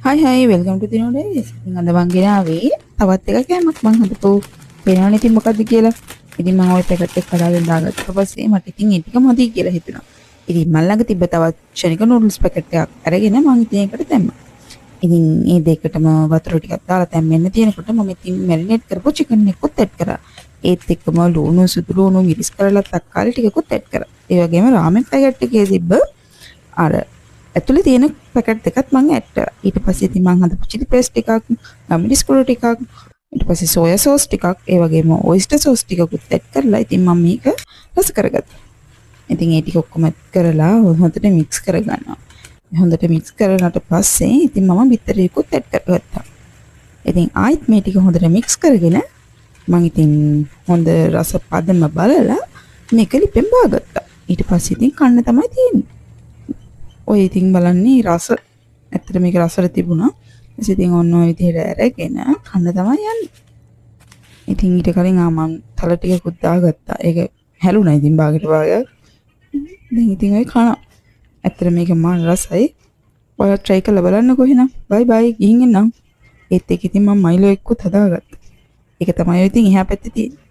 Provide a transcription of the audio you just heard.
Hai welcome to Dino Days. ඉතින් අද මං ගෙනාවේ තවත් එකක් කෑමක් මං හදපු වෙනවනේ ඉතින් මොකද්ද කියලා. ඉතින් මං ওই පැකට් එක කඩාගෙන දාගත්තා. ඊට පස්සේ මට ඉතින් ඒ ටික මදි කියලා හිතුණා. ඉතින් මල් ළඟ තිබ්බ තවත් ක්ෂණික නූඩල්ස් පැකට් එකක් අරගෙන මං ඉතින් ඒකට දැම්මා. ඉතින් මේ දෙකටම වතුර ටිකක් දාලා තැම්බෙන්න තියෙනකොට මම ඉතින් මැරිනේට් කරපු චිකන් එකකුත් ඇඩ් කරා. ඒත් එක්කම ලුණු සුදු ලුණු මිරිස් කරලා තක්කාලි ටිකකුත් ඇඩ් කරා. ඒ වගේම රාමෙන් පැකට් එකේ තිබ්බ අර ඇතුලේ තියෙන පැකට් දෙකත් මම ඇඩ් කරා. ඊට පස්සේ ඉතින් මම හදපු චිලි පේස්ට් ටිකක්, ගම්මිරිස් කුඩු ටිකක්, ඊට පස්සේ සෝයා සෝස් ටිකක්, ඒ වගේම ඔයිස්ටර් සෝස් ටිකකුත් ඇඩ් කරලා ඉතින් මම මේක රස කරගත්තා. ඉතින් ඒ ටික ඔක්කොම ඇඩ් කරලා හොඳට මික්ස් කරගන්නවා. හොඳට මික්ස් කරලාට පස්සේ ඉතින් මම බිත්තරේකුත් ඇඩ් කරගත්තා. ඉතින් ආයිත් මේ ටික හොඳට මික්ස් කරගෙන මම ඉතින් හොඳ රස පදම බලලා මේක ලිපෙන් බාගත්තා. ඊට පස්සේ ඉතින් කන්න තමයි තියෙන්නේ. ඔය ඉතින් බලන්නේ රස ඇත්තට මේක රසට තිබුණා. ඊට ඉතින් ඔන්න ඔය විදිහට අරගෙන කන්න තමයි යන්නේ. ඉතින් ඊට කලින් මම තල ටිකකුත් දාගත්තා. ඒක හැලුණා ඉතින් භාගයට භාගයක්. දැන් ඉතින් ඔය කන ඇත්තට මේක මාන රසයි. ඔයාලා try කරලා බලන්නකෝ එහෙනම්. bye bye ගිහින් එන්නම්. ඒත් ඒක ඉතින් මම මයිලෝ එක්කුත් හදාගත්තා. ඒක තමයි ඔය ඉතින් එහා පැත්තේ තියෙන්නේ.